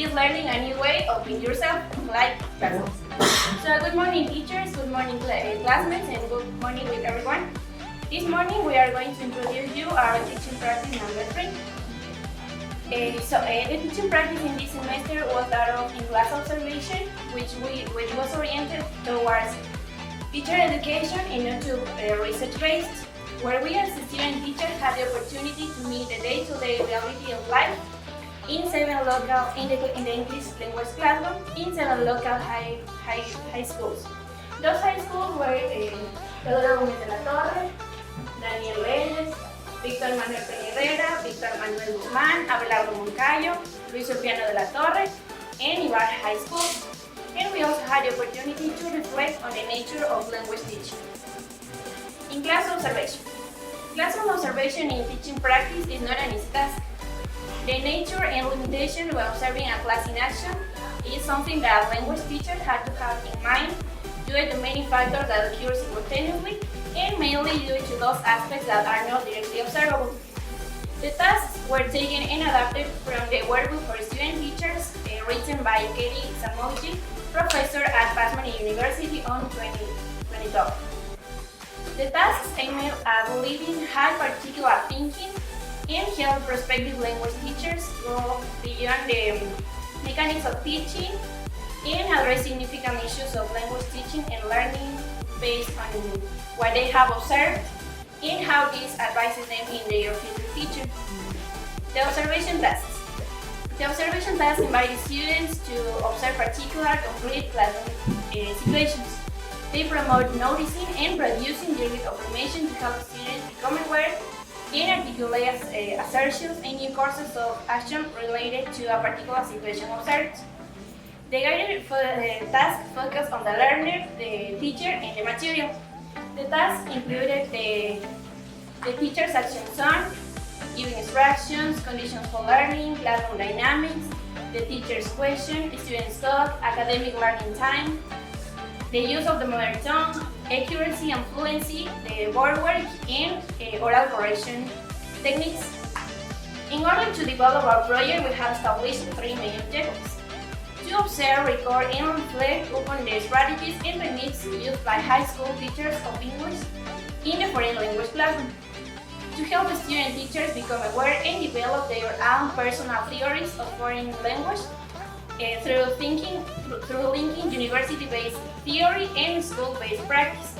is learning a new way of being yourself, like classes. So good morning teachers, good morning classmates, and good morning with everyone. This morning we are going to introduce you our teaching practice number 3. The teaching practice in this semester was that of in-class observation, which was oriented towards teacher education and not to research-based, where we as student teachers had the opportunity to meet the day-to-day reality of life in the English language classroom in 7 local high schools. Those high schools were Pedro Gómez de la Torre, Daniel Vélez, Víctor Manuel Peña, Víctor Manuel Guzmán, Abelardo Moncayo, Luis Urbiano de la Torre, and Ibarra High School. And we also had the opportunity to reflect on the nature of language teaching. In class observation. Classroom observation in teaching practice is not an easy task. The nature and limitation when observing a class in action is something that language teachers had to have in mind due to many factors that occur simultaneously and mainly due to those aspects that are not directly observable. The tasks were taken and adapted from the workbook for student teachers written by Katie Samoji, professor at Passman University on 2012. The tasks aimed at leading high particular thinking and help prospective language teachers go beyond the mechanics of teaching and address significant issues of language teaching and learning based on what they have observed and how this advises them in their future teaching. The observation tasks. The observation tasks invite students to observe particular complete classroom situations. They promote noticing and producing direct information to help students become aware and articulate assertions and new courses of action related to a particular situation observed. The guided task focus on the learner, the teacher, and the material. The tasks included the teacher's actions on, giving instructions, conditions for learning, classroom dynamics, the teacher's question, student's thought, academic learning time, the use of the modern tongue, accuracy and fluency, the board work, and oral correction techniques. In order to develop our project, we have established 3 main objectives: to observe, record, and reflect upon the strategies and techniques used by high school teachers of English in the foreign language classroom, to help student teachers become aware and develop their own personal theories of foreign language through linking university-based theory and school-based practice,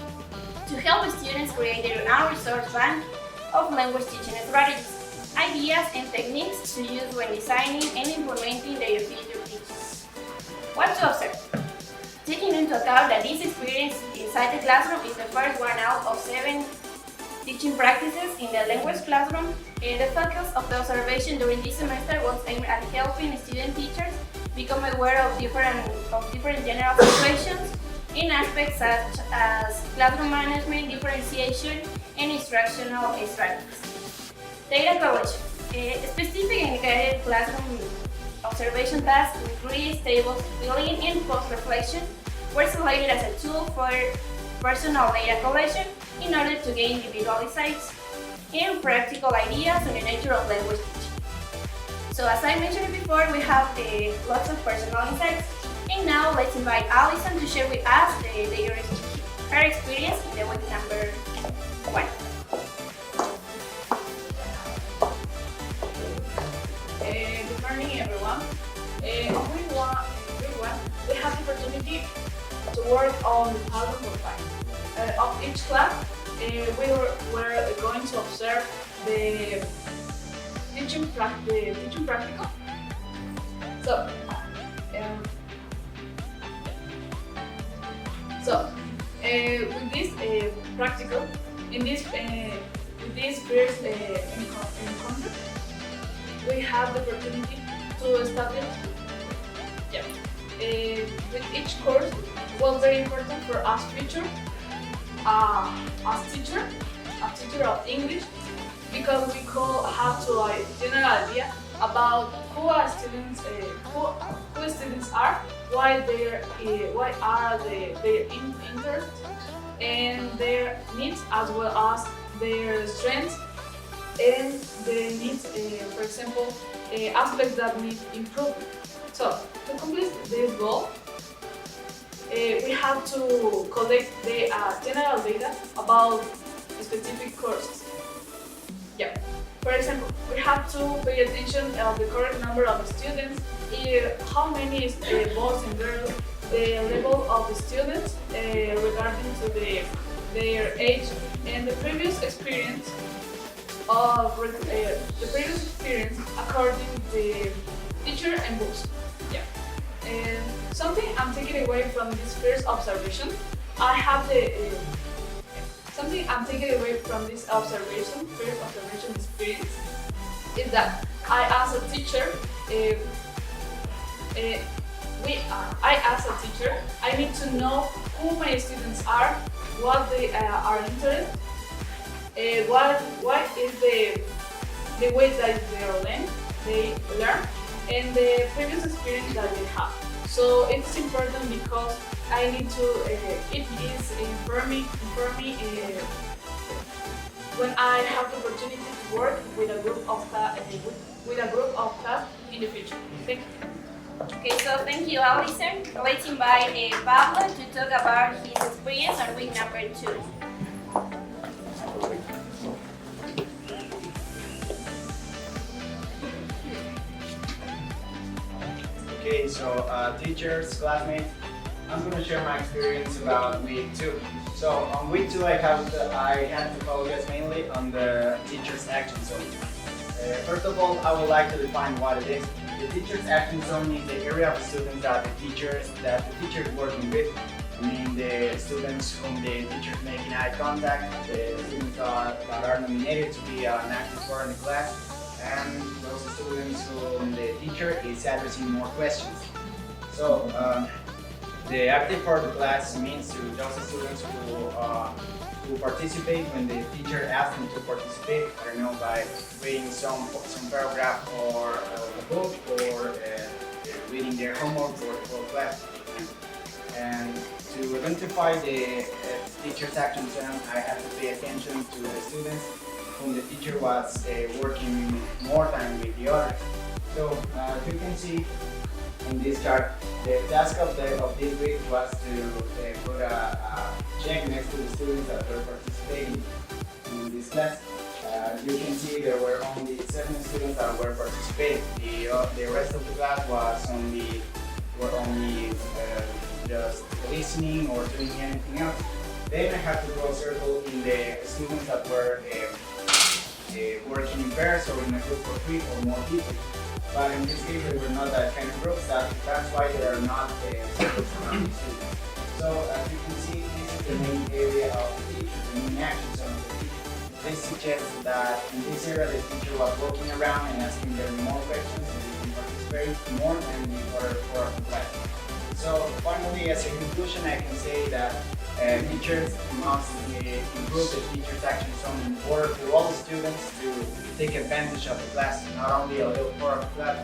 to help students create their own resource bank of language teaching strategies, ideas, and techniques to use when designing and implementing their future teachings. What to observe? Taking into account that this experience inside the classroom is the first one out of 7 teaching practices in the language classroom, the focus of the observation during this semester was aimed at helping student teachers become aware of different general situations in aspects such as classroom management, differentiation, and instructional strategies. Data collection. Specific and guided classroom observation tasks with grid, tables, filling, and post-reflection were selected as a tool for personal data collection in order to gain individual insights and practical ideas on the nature of language teaching. So as I mentioned before, we have lots of personal insights, and now let's invite Alison to share with us her experience in the week number 1. Good morning, everyone. We have the opportunity to work on the problem profile of each class. We were going to observe the teaching practical. With this practical, with this first encounter, we have the opportunity to establish. With each course was very important for us teacher, as teacher of English, because we could have to general idea about who students are, why are their interests and their needs, as well as their strengths and the needs, for example, aspects that need improvement. So, to complete this goal, we have to collect the general data about specific courses. Yeah. For example, we have to pay attention of the correct number of students, how many boys and girls, the level of the students regarding to their age and the previous experience according to the teacher and books. Yeah. And something I'm taking away from this first observation, I have something I'm taking away from this first observation experience, is that I as a teacher, I as a teacher, I need to know who my students are, what they are interested, what is the way that they learn, and the previous experience that they have. So it's important because I need to. It is inform me when I have the opportunity to work with a group of class in the future. Thank you. Okay, so thank you, Alison. Let's invite Pablo to talk about his experience on week number 2. Okay, so teachers, classmates, I'm going to share my experience about week 2. So on week 2, I had to focus mainly on the teacher's action zone. First of all, I would like to define what it is. The teacher's action zone is the area of students that the teacher is working with. I mean the students whom the teacher is making eye contact, the students that are nominated to be an active part in the class, and those students whom the teacher is addressing more questions. So the active part of the class means to those students who participate when the teacher asks them to participate. I don't know, by reading some paragraph or a book, or reading their homework for class. And to identify the teacher's action zone, I have to pay attention to the students whom the teacher was working more than with the others. So as you can see in this chart, the task of this week was to put a check next to the students that were participating in this class. As you can see, there were only 7 students that were participating. The rest of the class were only just listening or doing anything else. Then I have to draw a circle in the students that were working in pairs or in a group of 3 or more people. But in this case, they were not that kind of groups. That's why there are not circles around the students. So as you can see, this is the main area of the teacher, the main action zone of the teacher. This suggests that in this area, the teacher was walking around and asking them more questions, and they can participate more than the other part of the class. So finally, as a conclusion, I can say that teachers must improve the teacher's action zone in order for all the students to take advantage of the class, not only a little part of the class.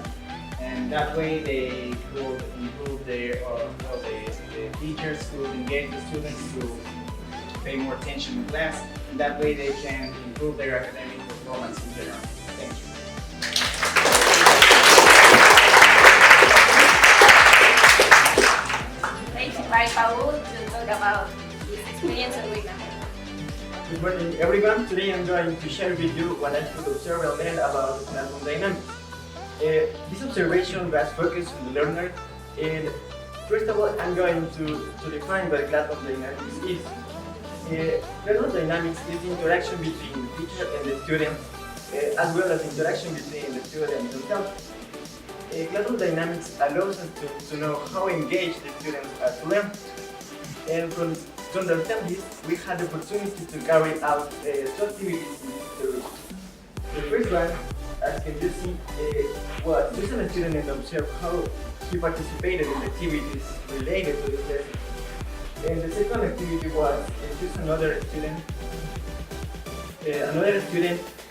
And that way they could improve the teachers could engage the students to pay more attention in class, and that way they can improve their academic performance in general. Thank you. Let's invite Paul to talk about his experience on week number 1. Good morning, everyone. Today I'm going to share with you what I could observe and learn about classroom dynamics. This observation was focused on the learner, and first of all, I'm going to define what classroom dynamics is. Classroom dynamics is the interaction between the teacher and the student, as well as interaction between the student themselves. Classroom dynamics allows us to know how engaged the students are to learn. And to understand this, we had the opportunity to carry out 2 activities in this theory. The first one, as can you see, was to listen to a student and observe how he participated in activities related to the lesson. And the second activity was to choose another student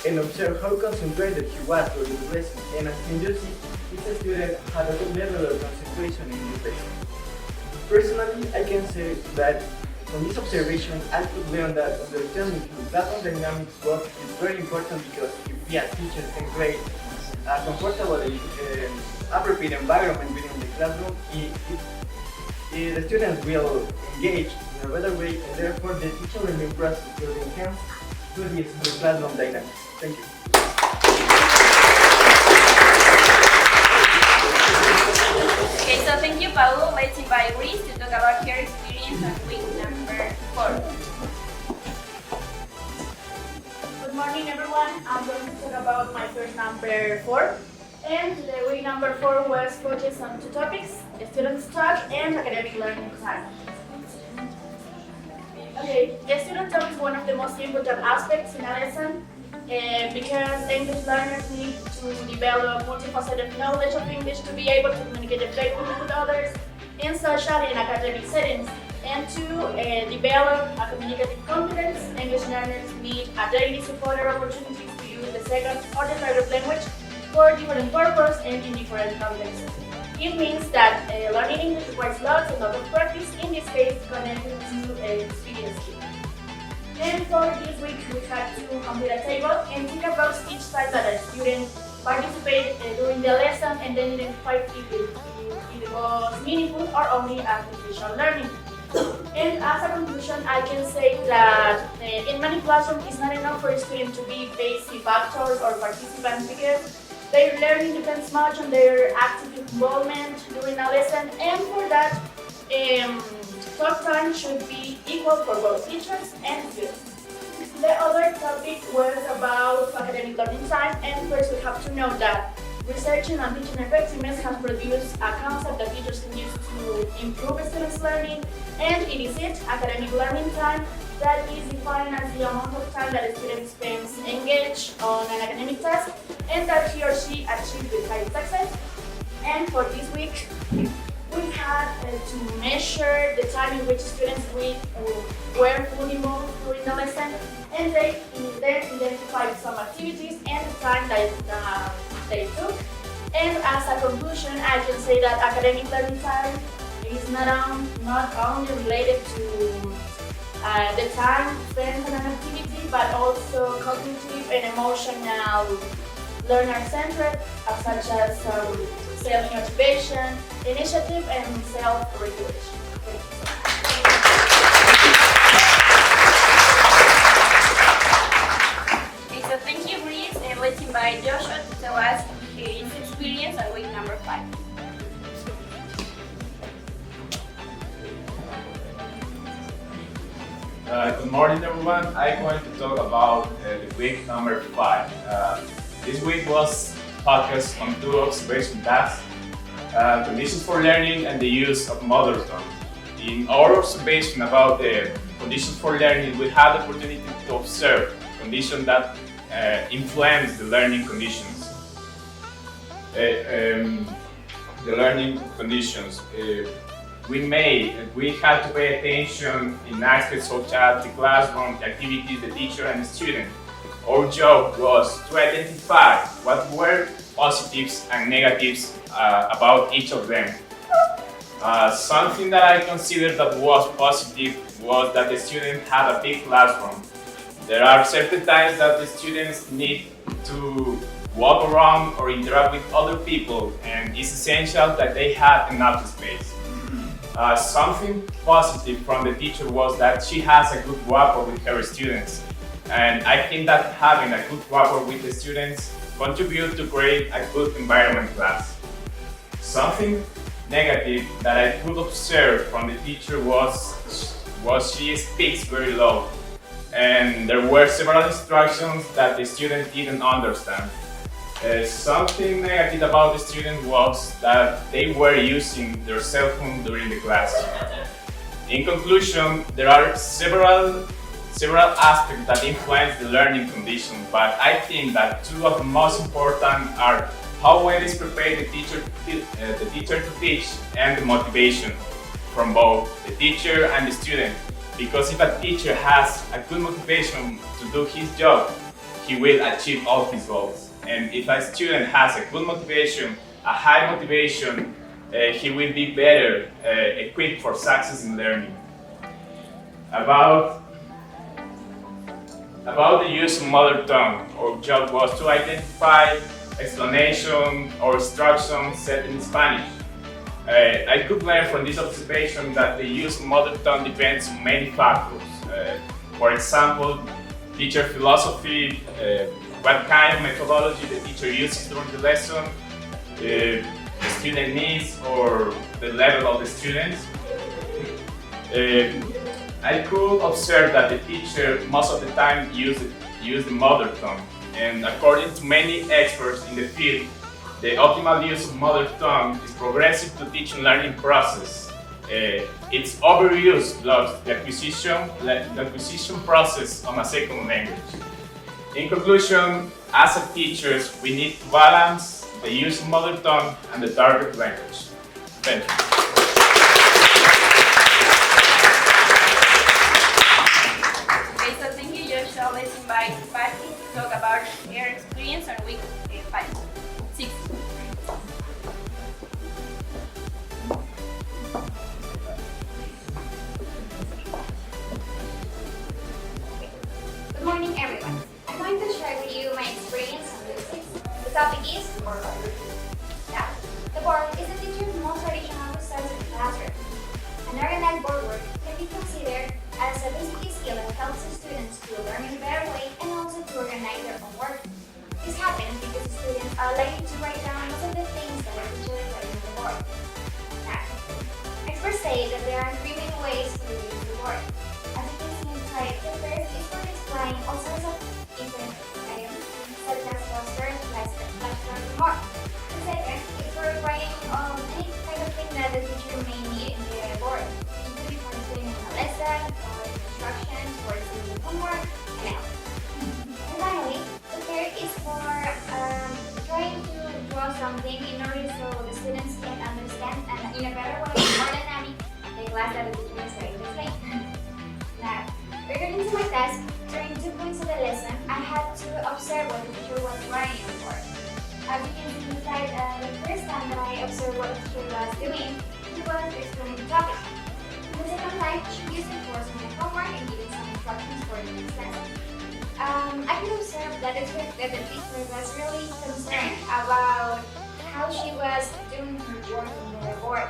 and observe how concentrated he was during the lesson. And as can you see, each student had a good level of concentration in this lesson. Personally, I can say that from this observation, I could learn that understanding how classroom dynamics work is very important, because if we as teachers can create a comfortable and appropriate environment within the classroom, the students will engage in a better way, and therefore the teacher learning process will enhance to the classroom dynamics. Thank you. Okay, so thank you, Paulo. Let's invite Reese to talk about her experience on week number 4. Good morning, everyone. I'm going to talk about my first number 4. And the week number 4 was focused on 2 topics: student talk and academic learning time. Okay, the student talk is one of the most important aspects in a lesson because English learners need to develop multifaceted knowledge of English to be able to communicate effectively with others in social and academic settings. And to develop a communicative competence, English learners need a daily support or opportunities to use the second or the third language for different purposes and in different contexts. It means that learning English requires lots and lots of practice, in this case connected to experience. And for this week we had to complete a table and think about each time that a student participated during the lesson and then identify if it was meaningful or only artificial learning. And as a conclusion, I can say that in many classrooms it's not enough for students to be basic actors or participants because their learning depends much on their active involvement during a lesson, and for that, talk time should be equal for both teachers and students. The other topic was about academic learning time, and first we have to know that researching on teaching effectiveness has produced a concept that teachers can use to improve students' learning, and it is academic learning time, that is defined as the amount of time that a student spends engaged on an academic task and that he or she achieves with high success. And for this week, we had to measure the time in which students were fully moved during the lesson, and they then identified some activities and the time that they took. And as a conclusion, I can say that academic learning time is not only related to the time spent on an activity, but also cognitive and emotional learner-centered, such as self-motivation, initiative, and self-regulation. Okay, so thank you, Reese, and let's invite Joshua to tell us his experience on week number 5. Good morning, everyone. I'm going to talk about the week number 5. This week was focused on 2 observation tasks, conditions for learning and the use of mother tongue. In our observation about the conditions for learning, we had the opportunity to observe conditions that influence the learning conditions. The learning conditions. We had to pay attention in aspects such as the classroom, the activities, the teacher, and the student. Our job was to identify what were positives and negatives about each of them. Something that I considered that was positive was that the student had a big classroom. There are certain times that the students need to walk around or interact with other people, and it's essential that they have enough space. Something positive from the teacher was that she has a good rapport with her students, and I think that having a good rapport with the students contributes to create a good environment class. Something negative that I could observe from the teacher was she speaks very low, and there were several instructions that the student didn't understand. Something negative about the student was that they were using their cell phone during the class. In conclusion, there are several aspects that influence the learning conditions, but I think that 2 of the most important are how well is prepared the teacher to teach and the motivation from both the teacher and the student. Because if a teacher has a good motivation to do his job, he will achieve all his goals. And if a student has a good motivation, a high motivation, he will be better equipped for success in learning. About the use of mother tongue, our job was to identify explanation or instruction set in Spanish. I could learn from this observation that the use of mother tongue depends on many factors. For example, teacher philosophy, what kind of methodology the teacher uses during the lesson, the student needs or the level of the students. I could observe that the teacher most of the time use the mother tongue, and according to many experts in the field, the optimal use of mother tongue is progressive to teach and learning process. Its overuse blocks the acquisition process of a second language. In conclusion, as a teachers, we need to balance the use of mother tongue and the target language. Thank you. Okay, so thank you, Joshua. Let's invite Patty to talk about her experience on week 6. Good morning, everyone. I'm going to share with you my experience on week 6. The topic is board work. Now, the board is the teacher's most traditional resource in the classroom. An organized board work can be considered as a basic skill that helps the students to learn in a better way and also to organize their own work. This happens because the students are likely to write down most of the things that the teacher is writing on the board. Now, experts say that there are 3 main ways to use the board. As you can see inside, the first is for displaying all sorts of different items, such as posters, flashcards, and more. The second is for writing any kind of thing that the teacher may need in the board. It could be for displaying a lesson, or instructions, for doing homework, and else. And finally, the third is for trying to draw something in order so the students can understand and in a better way, more dynamic, the class that the teacher is going to display. Now, regarding to my task, during 2 points of the lesson, I had to observe what the teacher was writing on the board. As you can see inside, the first time that I observed what the teacher was doing, she was explaining the topic. The second time, she used it for some homework and giving some instructions for the next lesson. I could observe that the teacher was really concerned about how she was doing her work on the board.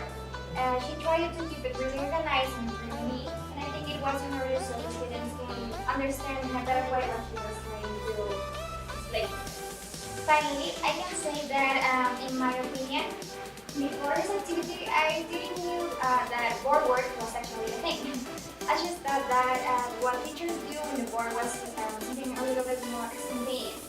She tried to keep it really organized and really neat, and I think it was in order so the students can understand in a better way what she was trying to display. Finally, I can say that in my opinion, before this activity, I didn't know that board work was actually a thing. I just thought that what teachers do on the board was something a little bit more spontaneous.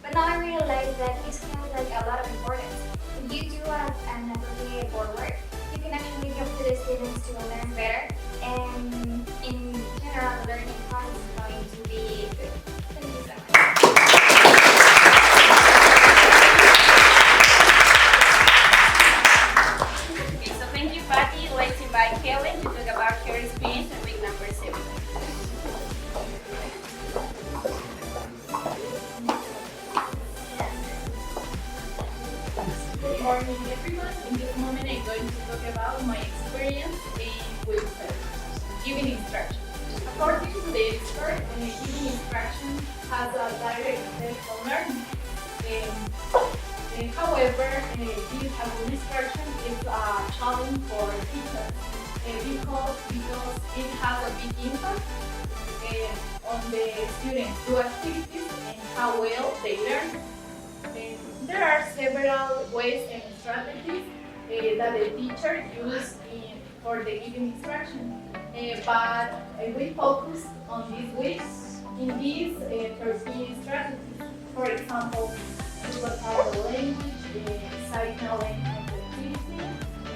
But now I realize that this has like a lot of importance. If you do an appropriate board work, you can actually help the students to learn better, and in general, the learning process is going to be good. Thank you so much. Okay, so thank you, Patty. Let's invite Helen to talk about her experience on week number 7. Good morning, everyone. In this moment, I'm going to talk about my experience with giving instruction. According to the expert, giving instruction has a direct effect on learning. However, this instruction is a challenge for teachers because it has a big impact on the students' do activities and how well they learn. There are several ways and strategies that the teacher uses for the giving instruction, but we focus on these ways in these 13 strategies. For example, vocabulary language, signal language activity,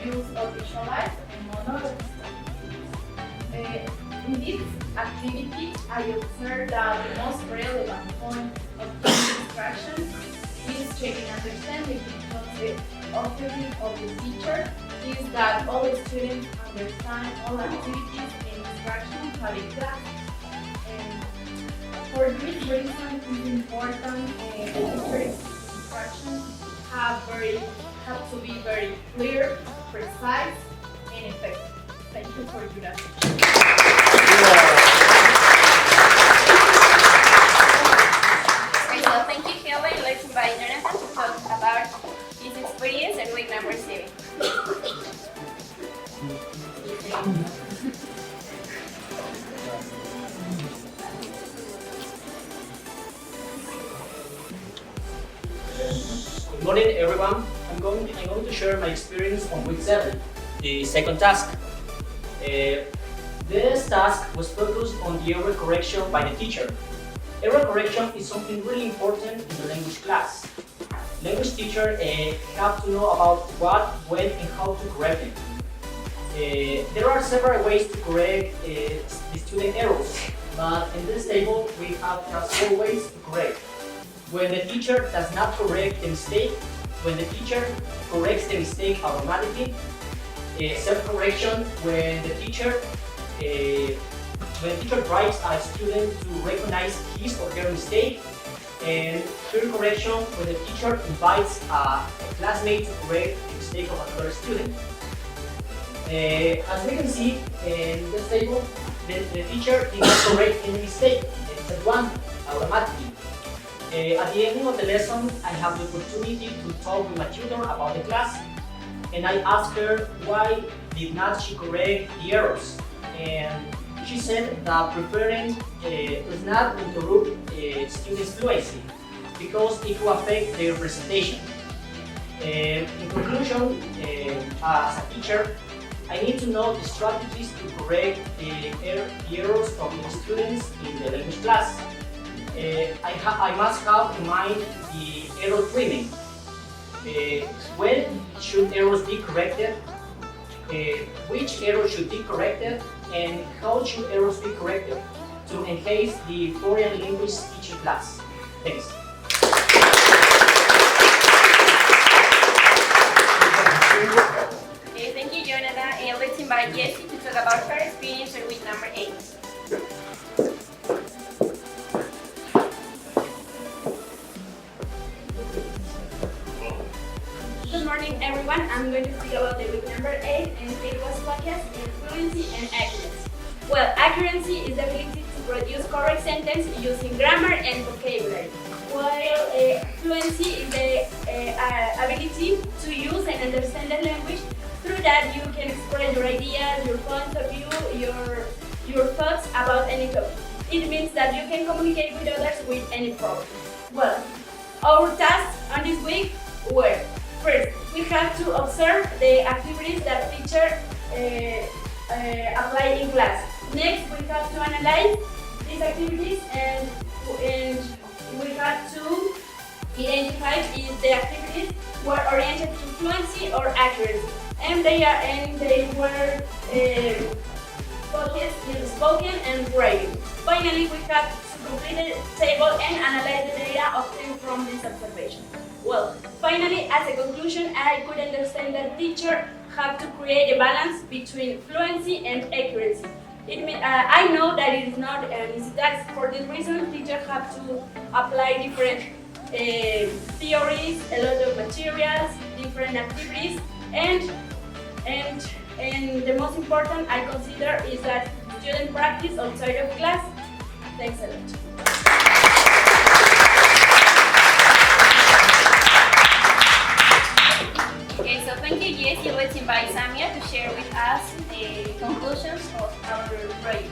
use of visualize, and monologue. In this activity, I observed that the most relevant point of giving instruction is checking understanding, because the objective of the teacher is that all the students understand all activities and instructions taught in class. For this reason, it is important teachers' instructions have to be very clear, precise, and effective. Thank you for your attention. Okay, so thank you, Helen. Let's invite Jonathan to talk experience in week number 7. Good morning, everyone. I'm going to share my experience on week 7, the second task. This task was focused on the error correction by the teacher. Error correction is something really important in the language class. Language teacher have to know about what, when, and how to correct it. There are several ways to correct the student errors, but in this table we have just 4 ways to correct. When the teacher does not correct the mistake, when the teacher corrects the mistake automatically, self-correction when the teacher drives a student to recognize his or her mistake, and peer correction when the teacher invites a classmate to correct the mistake of another student. As we can see in this table, the teacher did not correct any mistake, except one, automatically. At the end of the lesson, I have the opportunity to talk with my tutor about the class, and I asked her why did not she correct the errors. And she said that preparing does not interrupt students' fluency because it will affect their presentation. In conclusion, as a teacher, I need to know the strategies to correct the errors of the students in the language class. I must have in mind the error trimming. When should errors be corrected? Which errors should be corrected? And how should errors be corrected to enhance the foreign language teaching class? Thanks. Thank you, Jonathan. And let's invite Jessie to talk about her experience in week number 8. Good morning, everyone. I'm going to speak about the week number 8, and it was focused in fluency and accuracy. Well, accuracy is the ability to produce correct sentence using grammar and vocabulary, while fluency is the ability to use and understand the language. Through that, you can express your ideas, your points of view, your thoughts about any topic. It means that you can communicate with others with any problem. Well, our tasks on this week were: first, we have to observe the activities that teacher apply in class. Next, we have to analyze these activities and we have to identify if the activities were oriented to fluency or accuracy, and they were focused in spoken and writing. Finally, we have to complete the table and analyze the data obtained from this observation. Well, finally, as a conclusion, I could understand that teacher have to create a balance between fluency and accuracy. I know that it is not an easy task. For this reason, teachers have to apply different theories, a lot of materials, different activities, and the most important I consider is that student practice outside of class. Thanks a lot. Okay, so thank you, Jessie. Let's invite Samia to share with us the conclusions of our project.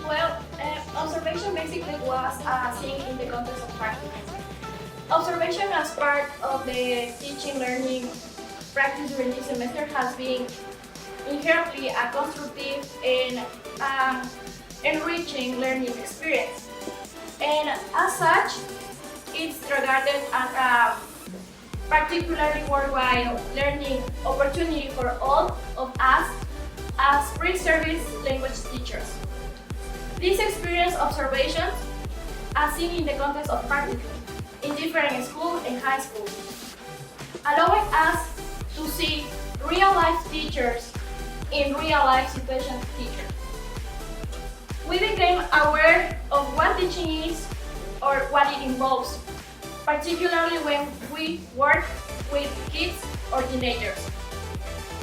Well, observation basically was seen in the context of practice. Observation as part of the teaching learning practice during this semester has been inherently a constructive and enriching learning experience. And as such, it's regarded as a particularly worthwhile learning opportunity for all of us as pre-service language teachers. This experience observations are seen in the context of practice in different schools and high schools, allowing us to see real-life teachers in real-life situations teachers. We became aware of what teaching is or what it involves, particularly when we work with kids or teenagers.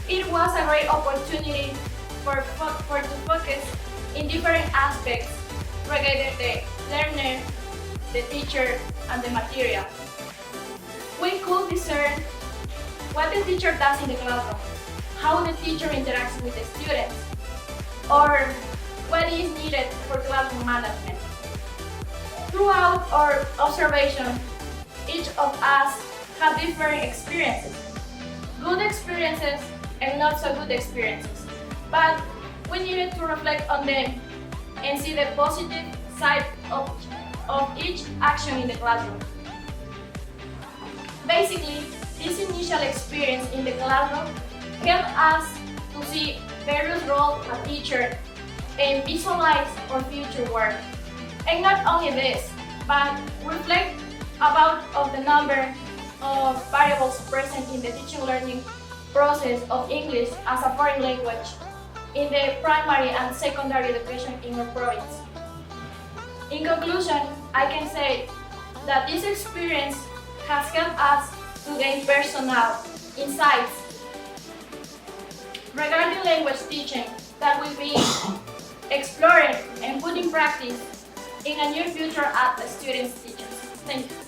It was a great opportunity for to focus in different aspects regarding the learner, the teacher, and the material. We could discern what the teacher does in the classroom, how the teacher interacts with the students, or what is needed for classroom management. Throughout our observation, each of us have different experiences, good experiences and not so good experiences, but we needed to reflect on them and see the positive side of each action in the classroom. Basically, this initial experience in the classroom helped us to see various roles a teacher and visualize our future work. And not only this, but reflect about the number of variables present in the teaching learning process of English as a foreign language in the primary and secondary education in our province. In conclusion, I can say that this experience has helped us to gain personal insights regarding language teaching that will be explored and put in practice in a near future at the students' teachers. Thank you.